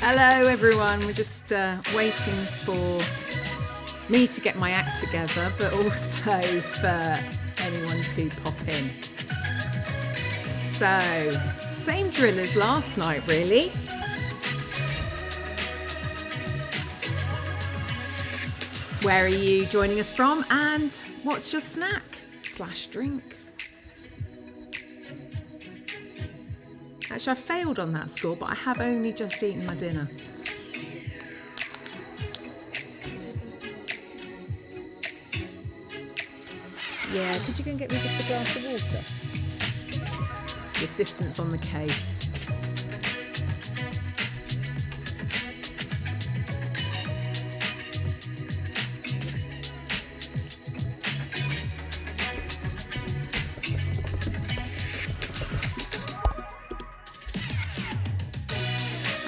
Hello everyone, we're just waiting for me to get my act together, but also for anyone to pop in. So, same drill as last night really. Where are you joining us from and what's your snack/drink? Actually, I failed on that score, but I have only just eaten my dinner. Yeah, could you go and get me just a glass of water? The assistant's on the case.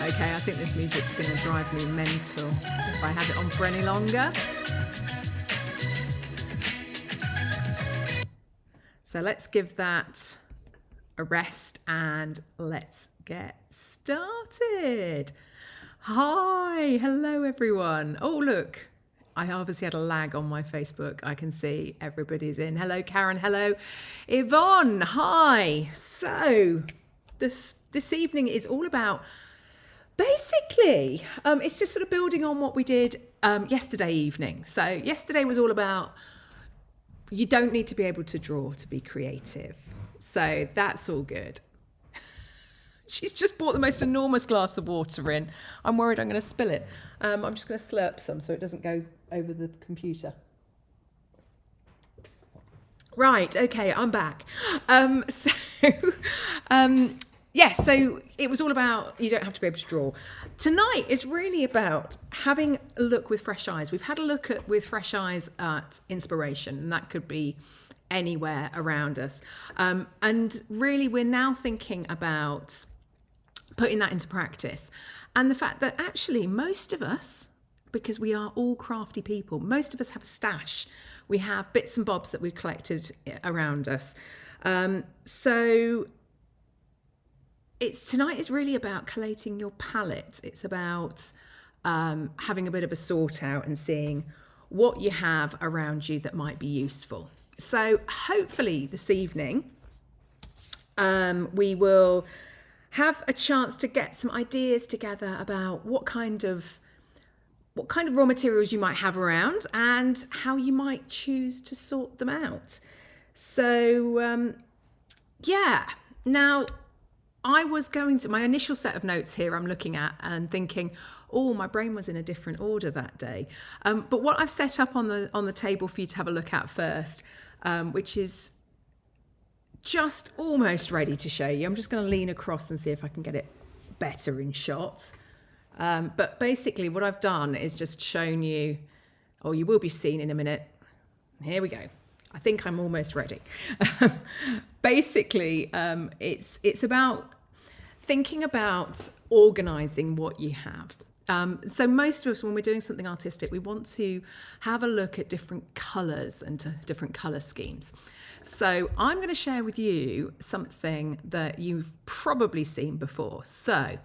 Okay, I think this music's going to drive me mental if I have it on for any longer. So let's give that a rest and let's get started. Hi, hello everyone. Oh, look, I obviously had a lag on my Facebook. I can see everybody's in. Hello, Karen. Hello, Yvonne. Hi. So this evening is all about basically, it's just sort of building on what we did yesterday evening. So yesterday was all about you don't need to be able to draw to be creative. So that's all good. She's just bought the most enormous glass of water in. I'm worried I'm going to spill it. I'm just going to slurp some so it doesn't go over the computer. Right, okay, I'm back. Yeah, so it was all about you don't have to be able to draw. Tonight is really about having a look with fresh eyes. We've had a look with fresh eyes at inspiration, and that could be anywhere around us. And really, we're now thinking about putting that into practice. And the fact that actually most of us, because we are all crafty people, most of us have a stash. We have bits and bobs that we've collected around us. So tonight is really about collating your palette. It's about having a bit of a sort out and seeing what you have around you that might be useful. So hopefully this evening we will have a chance to get some ideas together about what kind of raw materials you might have around and how you might choose to sort them out. So yeah, now I was going to my initial set of notes here I'm looking at and thinking, oh, my brain was in a different order that day. But what I've set up on the table for you to have a look at first, which is just almost ready to show you. I'm just going to lean across and see if I can get it better in shot. But basically what I've done is just shown you, or you will be seeing in a minute. Here we go. I think I'm almost ready. Basically, it's about thinking about organising what you have. So most of us, when we're doing something artistic, we want to have a look at different colours and different colour schemes. So I'm going to share with you something that you've probably seen before. So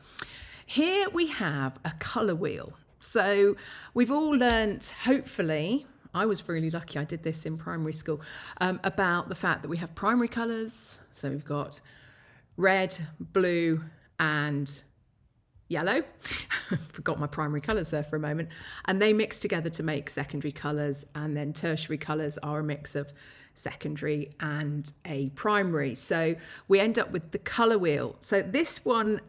here we have a colour wheel. So we've all learnt, hopefully, I was really lucky, I did this in primary school, about the fact that we have primary colours. So we've got red, blue and yellow. Forgot my primary colours there for a moment. And they mix together to make secondary colours, and then tertiary colours are a mix of secondary and a primary. So we end up with the colour wheel. So this one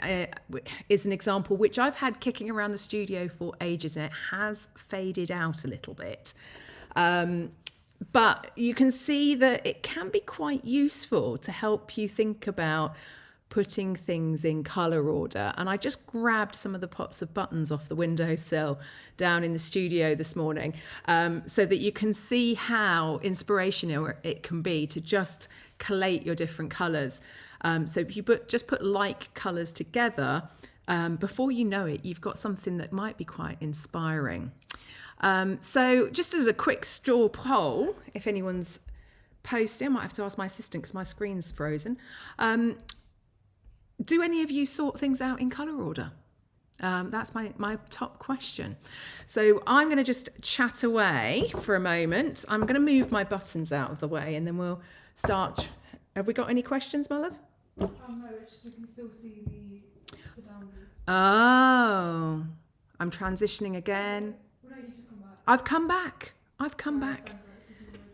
is an example which I've had kicking around the studio for ages, and it has faded out a little bit. But you can see that it can be quite useful to help you think about putting things in colour order. And I just grabbed some of the pots of buttons off the windowsill down in the studio this morning, so that you can see how inspirational it can be to just collate your different colours. So if you just put like colours together, before you know it, you've got something that might be quite inspiring. So just as a quick straw poll, if anyone's posting, I might have to ask my assistant because my screen's frozen. Do any of you sort things out in colour order? That's my top question. So I'm going to just chat away for a moment. I'm going to move my buttons out of the way and then we'll start. Have we got any questions, my love? No, we can still see the down view. Oh, I'm transitioning again. Well, no, you just come back. I've come back.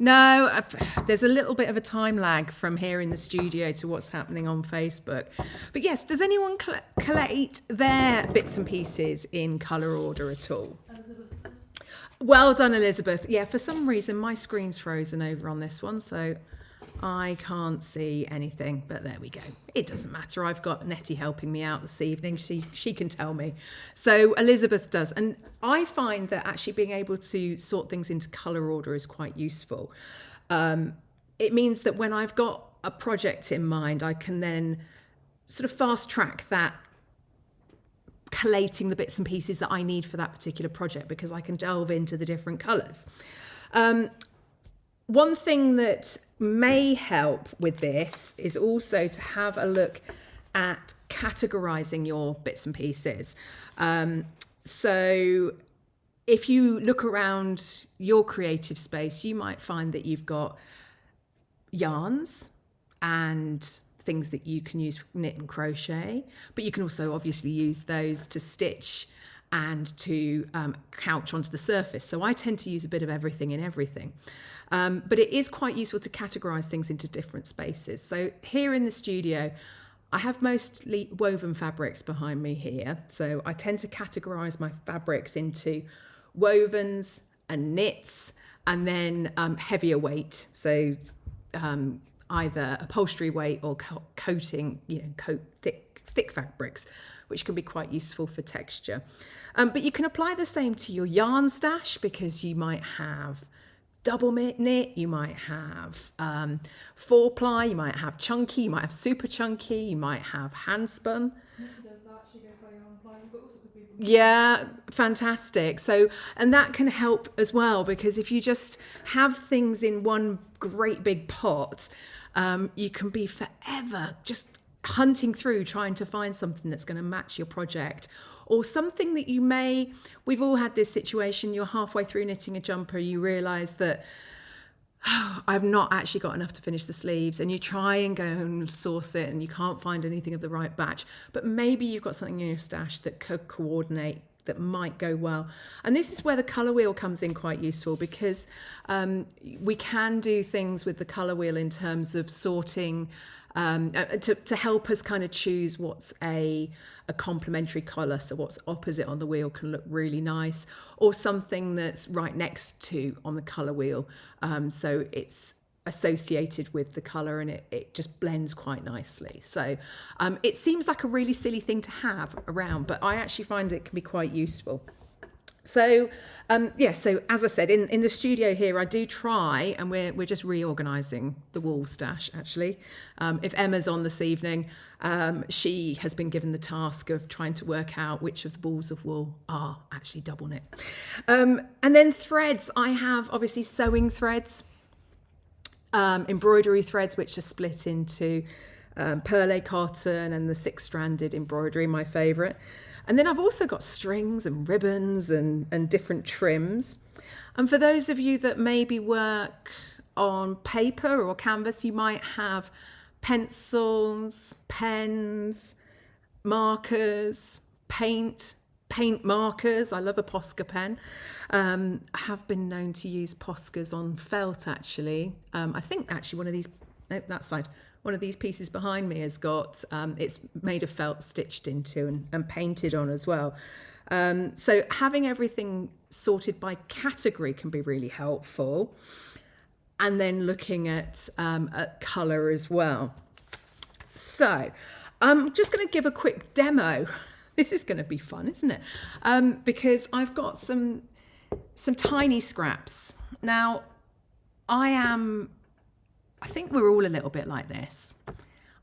No, there's a little bit of a time lag from here in the studio to what's happening on Facebook. But yes, does anyone collate their bits and pieces in colour order at all? Elizabeth. Well done, Elizabeth. Yeah, for some reason my screen's frozen over on this one, so I can't see anything, but there we go. It doesn't matter. I've got Nettie helping me out this evening. She can tell me. So Elizabeth does. And I find that actually being able to sort things into colour order is quite useful. It means that when I've got a project in mind, I can then sort of fast track that collating the bits and pieces that I need for that particular project because I can delve into the different colours. One thing that may help with this is also to have a look at categorizing your bits and pieces. So if you look around your creative space, you might find that you've got yarns and things that you can use for knit and crochet, but you can also obviously use those to stitch and to couch onto the surface. So I tend to use a bit of everything in everything. But it is quite useful to categorize things into different spaces. So here in the studio, I have mostly woven fabrics behind me here. So I tend to categorize my fabrics into wovens and knits and then heavier weight. So either upholstery weight or coating, thick fabrics, which can be quite useful for texture. But you can apply the same to your yarn stash because you might have double knit, you might have 4-ply, you might have chunky, you might have super chunky, you might have hand spun. Nikki does that. She goes by yarn ply. We've got all sorts of people. Yeah, fantastic. So, and that can help as well because if you just have things in one great big pot, you can be forever just hunting through trying to find something that's going to match your project or something that we've all had this situation, you're halfway through knitting a jumper, you realise that I've not actually got enough to finish the sleeves, and you try and go and source it and you can't find anything of the right batch, but maybe you've got something in your stash that could coordinate, that might go well. And this is where the colour wheel comes in quite useful because we can do things with the colour wheel in terms of sorting to help us kind of choose what's a complementary colour, so what's opposite on the wheel can look really nice, or something that's right next to on the colour wheel, so it's associated with the colour and it just blends quite nicely. So it seems like a really silly thing to have around, but I actually find it can be quite useful. So so as I said, in the studio here, I do try, and we're just reorganising the wool stash actually. If Emma's on this evening, she has been given the task of trying to work out which of the balls of wool are actually double knit. And then threads, I have obviously sewing threads, embroidery threads, which are split into Perle cotton and the 6-stranded embroidery, my favourite. And then I've also got strings and ribbons and different trims. And for those of you that maybe work on paper or canvas, you might have pencils, pens, markers, paint markers. I love a Posca pen. I have been known to use Poscas on felt actually. I think actually one of these pieces behind me has got, it's made of felt stitched into and painted on as well. So having everything sorted by category can be really helpful. And then looking at colour as well. So I'm just going to give a quick demo. This is going to be fun, isn't it? Because I've got some tiny scraps. Now, I think we're all a little bit like this.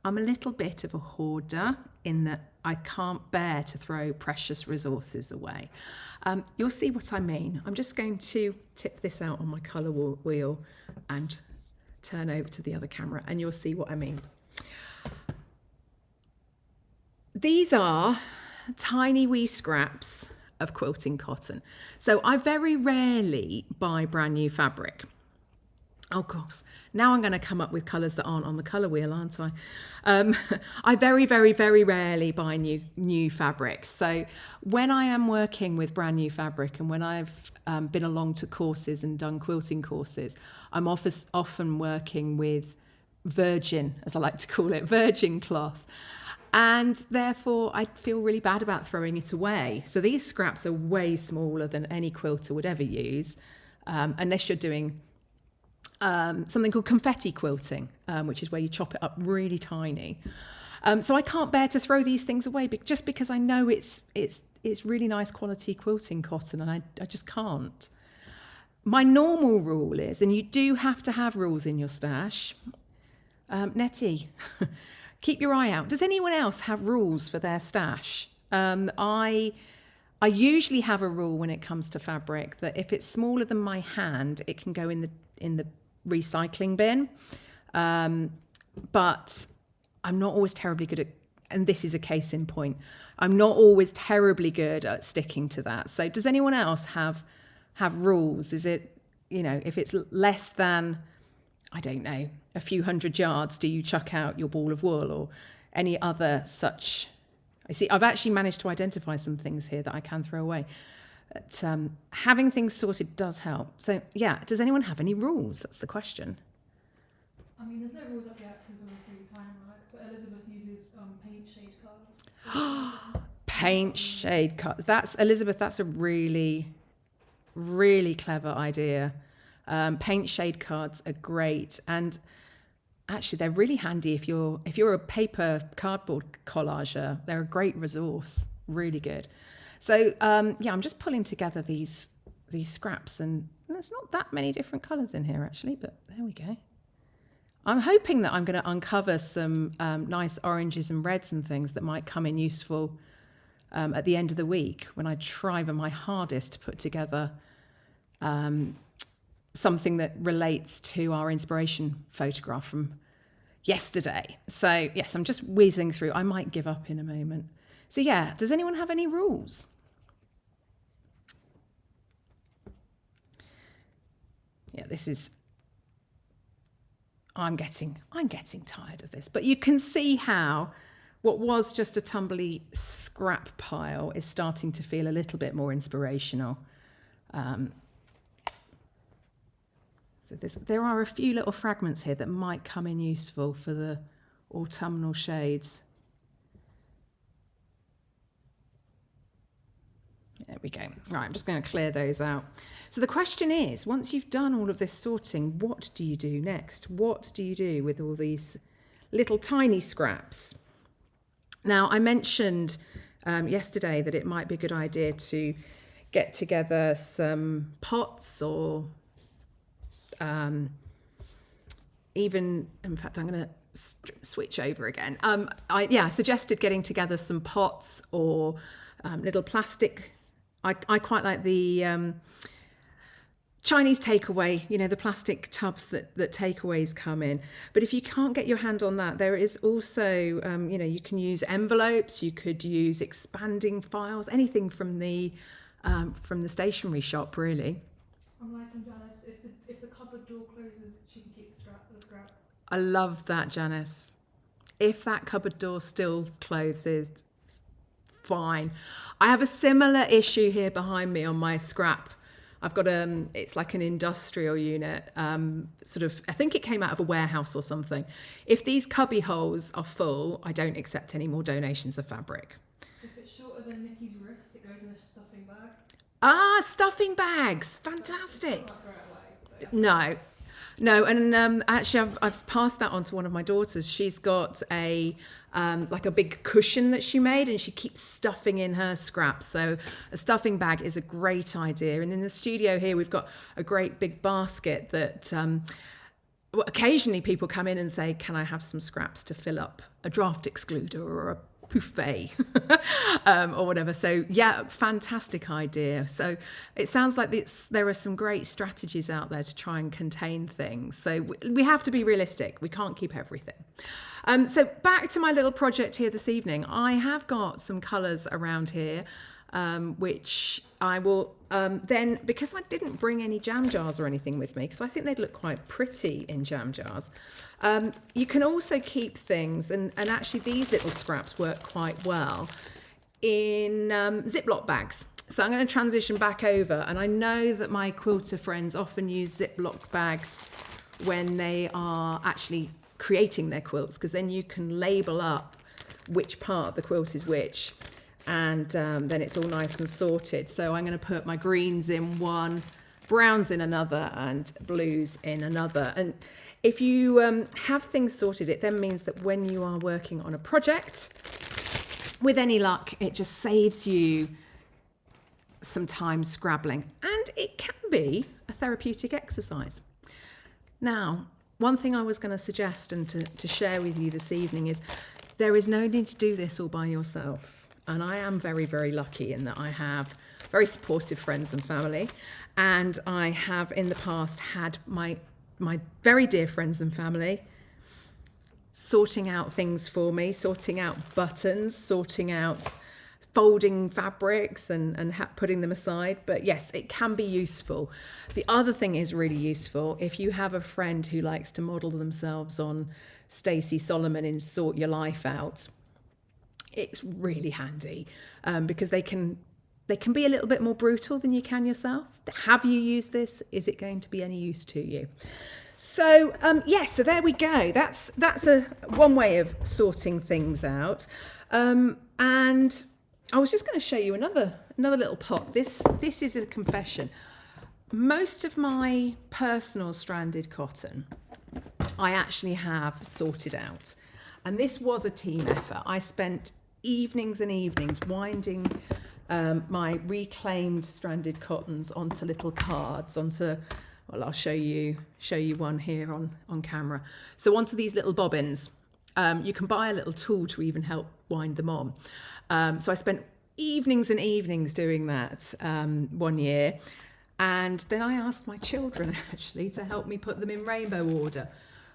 I'm a little bit of a hoarder in that I can't bear to throw precious resources away. You'll see what I mean. I'm just going to tip this out on my colour wheel and turn over to the other camera and you'll see what I mean. These are tiny wee scraps of quilting cotton. So I very rarely buy brand new fabric. Oh, gosh. Now I'm going to come up with colours that aren't on the colour wheel, aren't I? I very, very, very rarely buy new fabric. So when I am working with brand new fabric and when I've been along to courses and done quilting courses, I'm often working with virgin, as I like to call it, virgin cloth. And therefore, I feel really bad about throwing it away. So these scraps are way smaller than any quilter would ever use, unless you're doing something called confetti quilting, which is where you chop it up really tiny. So I can't bear to throw these things away just because I know it's really nice quality quilting cotton, and I just can't. My normal rule is, and you do have to have rules in your stash, Nettie, keep your eye out. Does anyone else have rules for their stash? I usually have a rule when it comes to fabric that if it's smaller than my hand, it can go in the recycling bin. But I'm not always terribly good at, and this is a case in point, I'm not always terribly good at sticking to that. So does anyone else have rules? Is it, if it's less than, I don't know, a few hundred yards, do you chuck out your ball of wool or any other such? I see, I've actually managed to identify some things here that I can throw away. But having things sorted does help. So, yeah, does anyone have any rules? That's the question. I mean, there's no rules up yet because obviously time, right? But Elizabeth uses paint shade cards. Paint shade cards. Elizabeth, that's a really, really clever idea. Paint shade cards are great. And actually, they're really handy if you're a paper cardboard collager. They're a great resource. Really good. So I'm just pulling together these scraps, and there's not that many different colours in here actually, but there we go. I'm hoping that I'm going to uncover some nice oranges and reds and things that might come in useful at the end of the week when I try my hardest to put together something that relates to our inspiration photograph from yesterday. So yes, I'm just whizzing through. I might give up in a moment. So yeah, does anyone have any rules? Yeah, I'm getting tired of this, but you can see how what was just a tumbly scrap pile is starting to feel a little bit more inspirational. So there are a few little fragments here that might come in useful for the autumnal shades. There we go. Right, I'm just going to clear those out. So the question is, once you've done all of this sorting, what do you do next? What do you do with all these little tiny scraps? Now, I mentioned yesterday that it might be a good idea to get together some pots or even, in fact, I'm going to switch over again. I suggested getting together some pots or little plastic. I quite like the Chinese takeaway, the plastic tubs that takeaways come in. But if you can't get your hand on that, there is also, you can use envelopes, you could use expanding files, anything from the stationery shop, really. I'm like Janice, if the cupboard door closes, she can keep the scrap. I love that, Janice. If that cupboard door still closes, fine. I have a similar issue here behind me on my scrap. I've got it's like an industrial unit, I think it came out of a warehouse or something. If these cubby holes are full, I don't accept any more donations of fabric. If it's shorter than Nikki's wrist, it goes in a stuffing bag. Ah, stuffing bags, fantastic. It's not throw it away, No, and actually I've passed that on to one of my daughters. She's got a big cushion that she made, and she keeps stuffing in her scraps. So a stuffing bag is a great idea. And in the studio here, we've got a great big basket that occasionally people come in and say, can I have some scraps to fill up a draft excluder or buffet or whatever. So yeah, fantastic idea. So it sounds like there are some great strategies out there to try and contain things. So we have to be realistic. We can't keep everything. So back to my little project here this evening. I have got some colours around here, which I will then, because I didn't bring any jam jars or anything with me, because I think they'd look quite pretty in jam jars. You can also keep things, and actually these little scraps work quite well, in Ziploc bags. So I'm going to transition back over, and I know that my quilter friends often use Ziploc bags when they are actually creating their quilts, because then you can label up which part of the quilt is which, and then it's all nice and sorted. So I'm going to put my greens in one, browns in another, and blues in another. And if you have things sorted, it then means that when you are working on a project, with any luck, it just saves you some time scrabbling, and it can be a therapeutic exercise. Now, one thing I was going to suggest and to share with you this evening is there is no need to do this all by yourself. And I am very, very lucky in that I have very supportive friends and family. And I have in the past had my very dear friends and family sorting out things for me, sorting out buttons, sorting out folding fabrics and putting them aside. But yes, it can be useful. The other thing is really useful if you have a friend who likes to model themselves on Stacey Solomon in Sort Your Life Out. It's really handy because they can be a little bit more brutal than you can yourself. Have you used this? Is it going to be any use to you? So yes, so there we go. That's one way of sorting things out. And I was just going to show you another little pot. This is a confession. Most of my personal stranded cotton, I actually have sorted out. And this was a team effort. I spent evenings and evenings winding my reclaimed stranded cottons onto little cards, well, I'll show you one here on camera. So onto these little bobbins. You can buy a little tool to even help wind them on. So I spent evenings and evenings doing that one year. And then I asked my children actually to help me put them in rainbow order.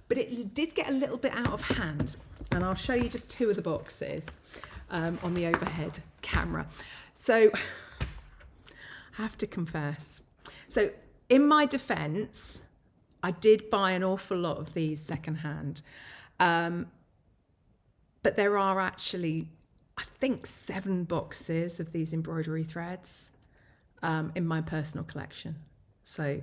But it did get a little bit out of hand. And I'll show you just two of the boxes on the overhead camera. So I have to confess. So in my defence, I did buy an awful lot of these secondhand. But there are actually, I think, 7 boxes of these embroidery threads in my personal collection. So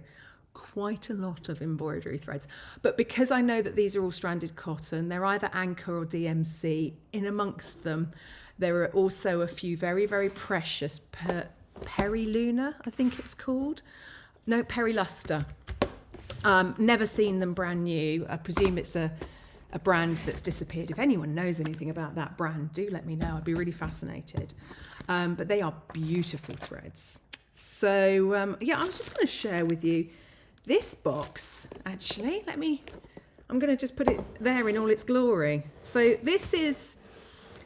quite a lot of embroidery threads. But because I know that these are all stranded cotton, they're either Anchor or DMC. In amongst them, there are also a few very, very precious Periluna, I think it's called. No, Periluster. Never seen them brand new. I presume it's a brand that's disappeared. If anyone knows anything about that brand, do let me know. I'd be really fascinated. But they are beautiful threads. So yeah, I was just going to share with you this box. Actually, I'm going to just put it there in all its glory. So this is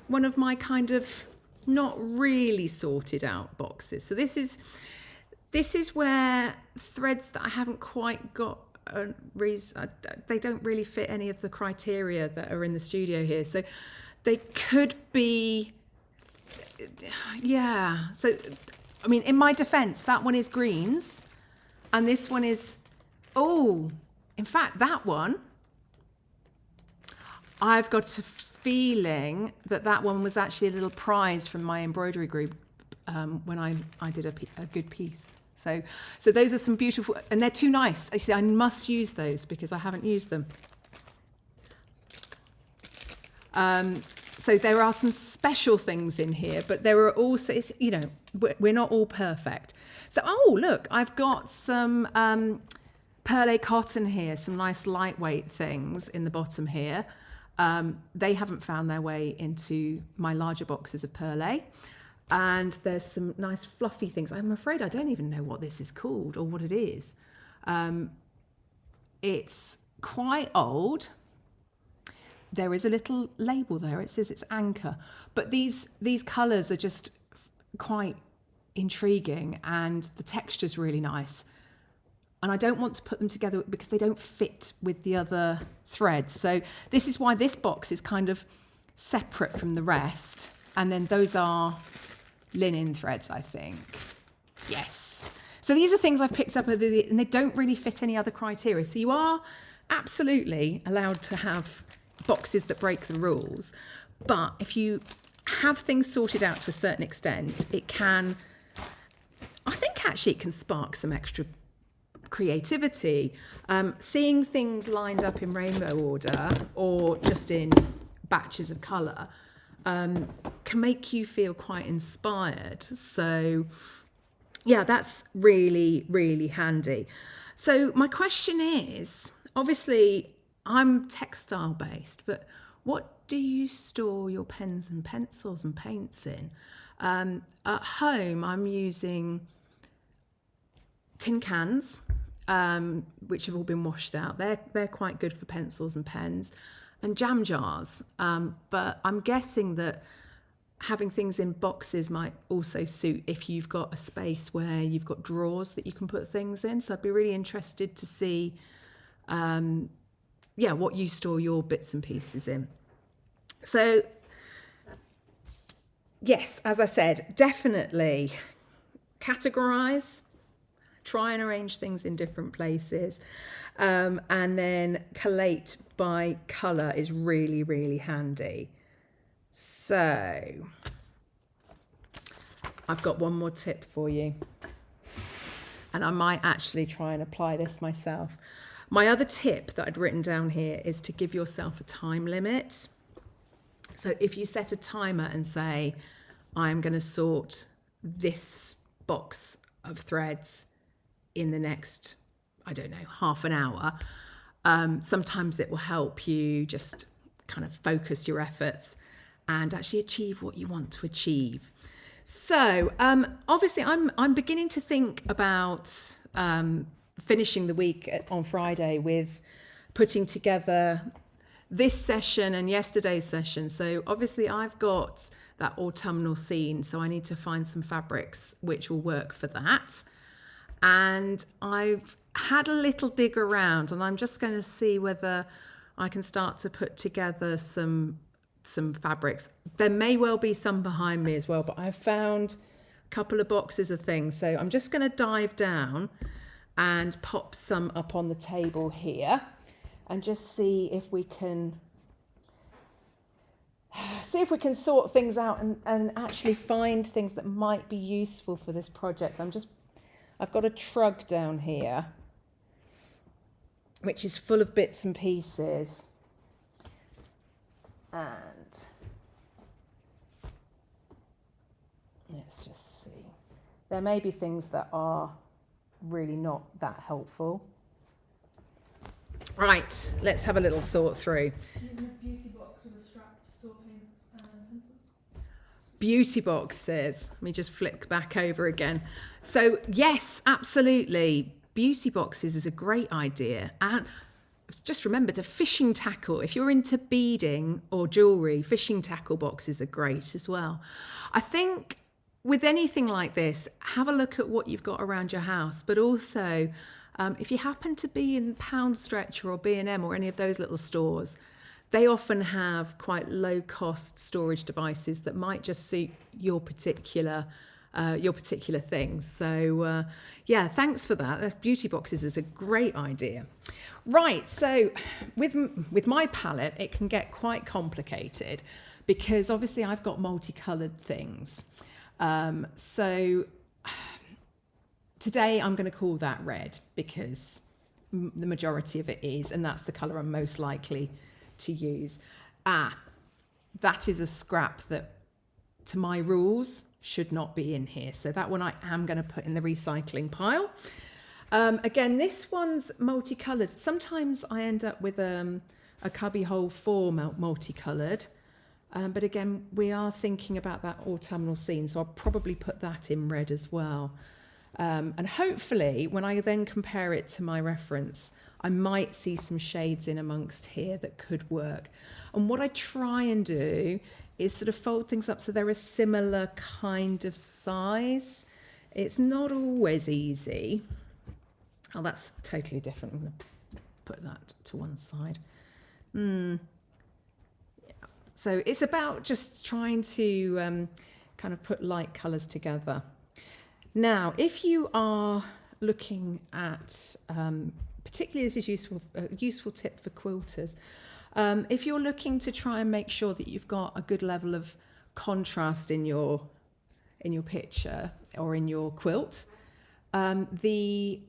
one of my kind of not really sorted out boxes. So this is where threads that I haven't quite got they don't really fit any of the criteria that are in the studio here. So they could be, yeah. So, I mean, in my defense, that one is greens and this one is, in fact, that one, I've got a feeling that one was actually a little prize from my embroidery group when I did a good piece. So those are some beautiful, and they're too nice. You see, I must use those because I haven't used them. So there are some special things in here, but there are also, we're not all perfect. So, look, I've got some Perle cotton here, some nice lightweight things in the bottom here. They haven't found their way into my larger boxes of Perle. And there's some nice fluffy things. I'm afraid I don't even know what this is called or what it is. It's quite old. there is a little label there. It says it's Anchor. But these colours are just quite intriguing, and the texture's really nice. And I don't want to put them together because they don't fit with the other threads. So this is why this box is kind of separate from the rest. And then those are linen threads, I think. Yes. So these are things I've picked up, and they don't really fit any other criteria. So you are absolutely allowed to have boxes that break the rules. But if you have things sorted out to a certain extent, it can, I think actually it can spark some extra creativity. Seeing things lined up in rainbow order or just in batches of colour can make you feel quite inspired. So yeah, that's really, really handy. So my question is, obviously I'm textile based, but what do you store your pens and pencils and paints in? At home, I'm using tin cans, which have all been washed out. They're quite good for pencils and pens, and jam jars. But I'm guessing that having things in boxes might also suit if you've got a space where you've got drawers that you can put things in. So I'd be really interested to see, what you store your bits and pieces in. So, yes, as I said, definitely categorise, try and arrange things in different places, and then collate by colour is really, really handy. So, I've got one more tip for you, and I might actually try and apply this myself. My other tip that I'd written down here is to give yourself a time limit. So if you set a timer and say, I'm going to sort this box of threads in the next, I don't know, half an hour, sometimes it will help you just kind of focus your efforts and actually achieve what you want to achieve. So obviously I'm beginning to think about finishing the week on Friday with putting together this session and yesterday's session. So obviously I've got that autumnal scene, so I need to find some fabrics which will work for that. And I've had a little dig around, and I'm just going to see whether I can start to put together some fabrics. There may well be some behind me as well, but I've found a couple of boxes of things. So I'm just going to dive down and pop some up on the table here and just see if we can sort things out and actually find things that might be useful for this project. I've got a trug down here which is full of bits and pieces, and let's just see. There may be things that are really not that helpful. Right, let's have a little sort through. Using a beauty box with a strap to store paints and pencils. Beauty boxes. Let me just flick back over again. So yes, absolutely. Beauty boxes is a great idea. And just remember the fishing tackle. If you're into beading or jewellery, fishing tackle boxes are great as well. I think with anything like this, have a look at what you've got around your house, but also if you happen to be in Pound Stretcher or B&M or any of those little stores, they often have quite low-cost storage devices that might just suit your particular things. So thanks for that. Beauty boxes is a great idea. Right, so with my palette, it can get quite complicated because obviously I've got multicoloured things. So today I'm going to call that red because the majority of it is, and that's the colour I'm most likely to use. That is a scrap that, to my rules, should not be in here. So that one I am going to put in the recycling pile. Again, this one's multicoloured. Sometimes I end up with a cubbyhole for multicoloured. But again, we are thinking about that autumnal scene, so I'll probably put that in red as well. And hopefully when I then compare it to my reference, I might see some shades in amongst here that could work. And what I try and do is sort of fold things up so they're a similar kind of size. It's not always easy. Oh, that's totally different. I'm going to put that to one side. Yeah. So it's about just trying to kind of put light colours together. Now, if you are looking at, particularly this is a useful tip for quilters, if you're looking to try and make sure that you've got a good level of contrast in your picture or in your quilt, the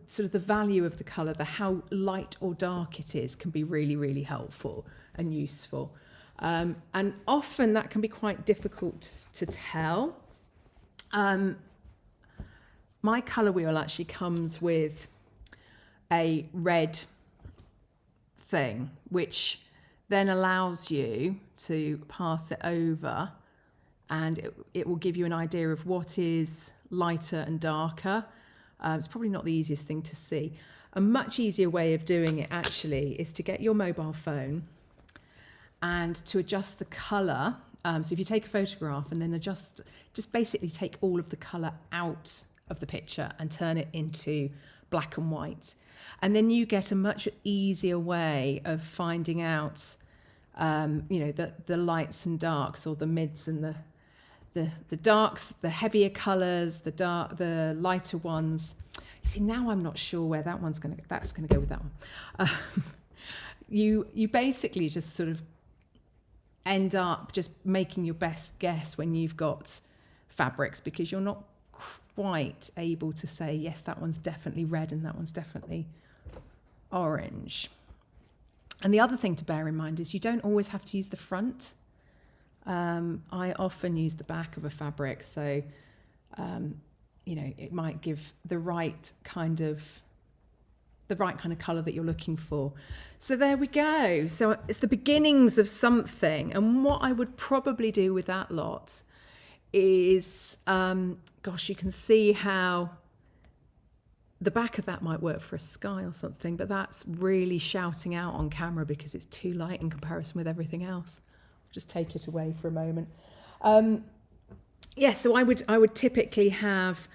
sort of the value of the colour, how light or dark it is, can be really, really helpful and useful. And often that can be quite difficult to tell. My colour wheel actually comes with a red thing, which then allows you to pass it over, and it will give you an idea of what is lighter and darker. It's probably not the easiest thing to see. A much easier way of doing it actually is to get your mobile phone and to adjust the colour. So if you take a photograph and then just basically take all of the colour out of the picture and turn it into black and white. And then you get a much easier way of finding out, the lights and darks, or the mids and the darks, the heavier colours, the lighter ones. You see, now I'm not sure where that's going to go with that one. You basically just sort of end up just making your best guess when you've got fabrics, because you're not quite able to say, yes, that one's definitely red and that one's definitely orange. And the other thing to bear in mind is you don't always have to use the front. I often use the back of a fabric, so it might give the right kind of colour that you're looking for. So there we go. So it's the beginnings of something. And what I would probably do with that lot is, you can see how the back of that might work for a sky or something, but that's really shouting out on camera because it's too light in comparison with everything else. Just take it away for a moment. So I would typically have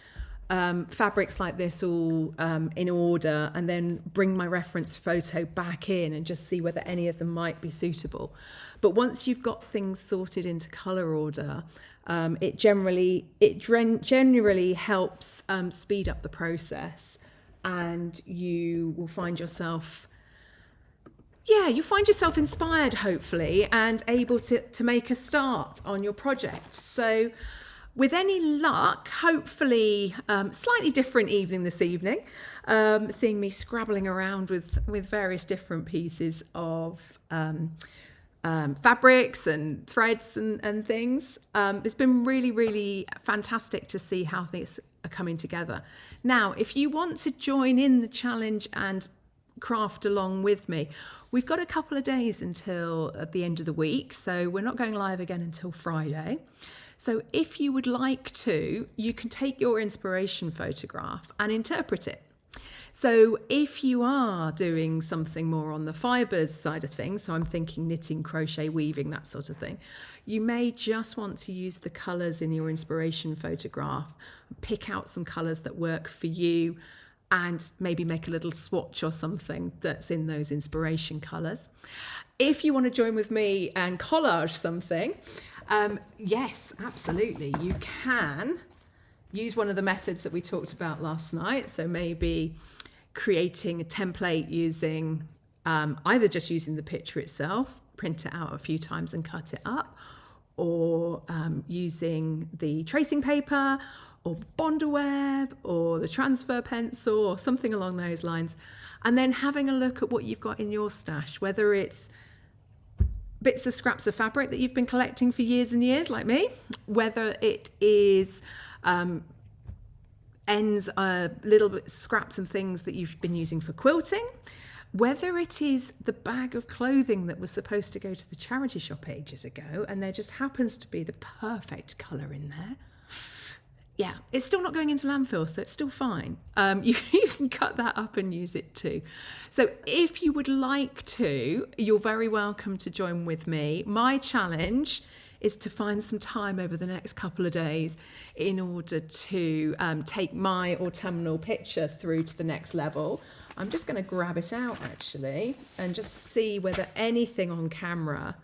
fabrics like this all in order, and then bring my reference photo back in and just see whether any of them might be suitable. But once you've got things sorted into colour order, it generally helps speed up the process, and you will find yourself inspired, hopefully, and able to make a start on your project. So with any luck, hopefully slightly different evening this evening, seeing me scrabbling around with various different pieces of fabrics and threads and things. It's been really, really fantastic to see how things are coming together. Now, if you want to join in the challenge and craft along with me, we've got a couple of days until at the end of the week, so we're not going live again until Friday. So if you would like to, you can take your inspiration photograph and interpret it. So if you are doing something more on the fibres side of things, so I'm thinking knitting, crochet, weaving, that sort of thing, you may just want to use the colours in your inspiration photograph, pick out some colours that work for you, and maybe make a little swatch or something that's in those inspiration colours. If you want to join with me and collage something, yes, absolutely. You can use one of the methods that we talked about last night. So maybe creating a template using either just using the picture itself, print it out a few times and cut it up, or using the tracing paper or Bonder Web or the transfer pencil or something along those lines. And then having a look at what you've got in your stash, whether it's bits of scraps of fabric that you've been collecting for years and years, like me, whether it is ends, little bit scraps and things that you've been using for quilting, whether it is the bag of clothing that was supposed to go to the charity shop ages ago and there just happens to be the perfect colour in there. yeah, it's still not going into landfill, so it's still fine. You can cut that up and use it too. So if you would like to, you're very welcome to join with me. My challenge is to find some time over the next couple of days in order to take my autumnal picture through to the next level. I'm just going to grab it out actually and just see whether anything on camera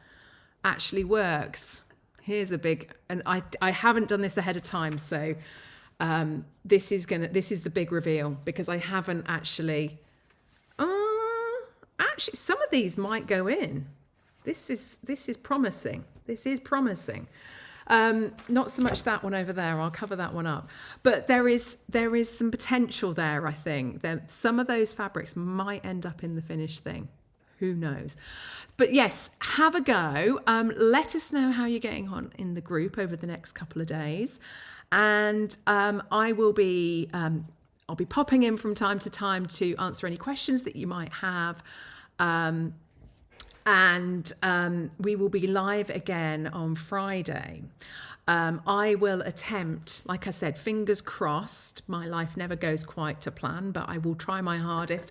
actually works. Here's a big, and I haven't done this ahead of time, so this is the big reveal, because I haven't actually. Actually, some of these might go in. This is promising. This is promising. Not so much that one over there. I'll cover that one up. But there is some potential there. I think that some of those fabrics might end up in the finished thing. Who knows? But yes, have a go. Let us know how you're getting on in the group over the next couple of days, and I will be I'll be popping in from time to time to answer any questions that you might have. And we will be live again on Friday. I will attempt, like I said, fingers crossed, my life never goes quite to plan, but I will try my hardest.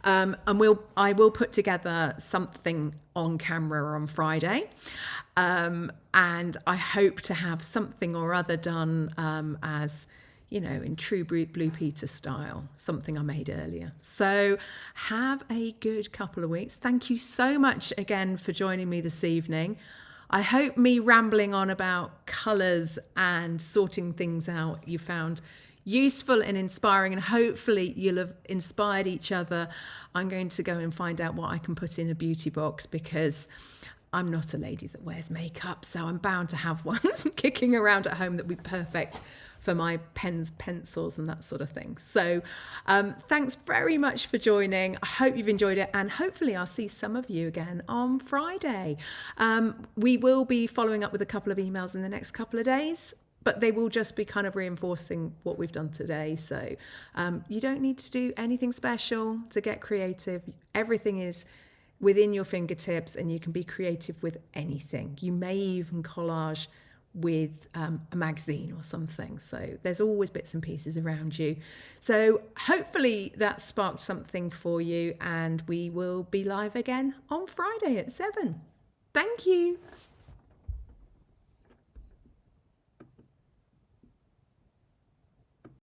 And I will put together something on camera on Friday. And I hope to have something or other done as, you know, in true Blue Peter style, something I made earlier. So have a good couple of weeks. Thank you so much again for joining me this evening. I hope me rambling on about colours and sorting things out you found useful and inspiring, and hopefully you'll have inspired each other. I'm going to go and find out what I can put in a beauty box, because I'm not a lady that wears makeup, so I'm bound to have one kicking around at home that would be perfect for my pens, pencils and that sort of thing. So thanks very much for joining. I hope you've enjoyed it, and hopefully I'll see some of you again on Friday. We will be following up with a couple of emails in the next couple of days, but they will just be kind of reinforcing what we've done today. So you don't need to do anything special to get creative. Everything is within your fingertips, and you can be creative with anything. You may even collage with a magazine or something. So there's always bits and pieces around you. So hopefully that sparked something for you, and we will be live again on Friday at 7. Thank you.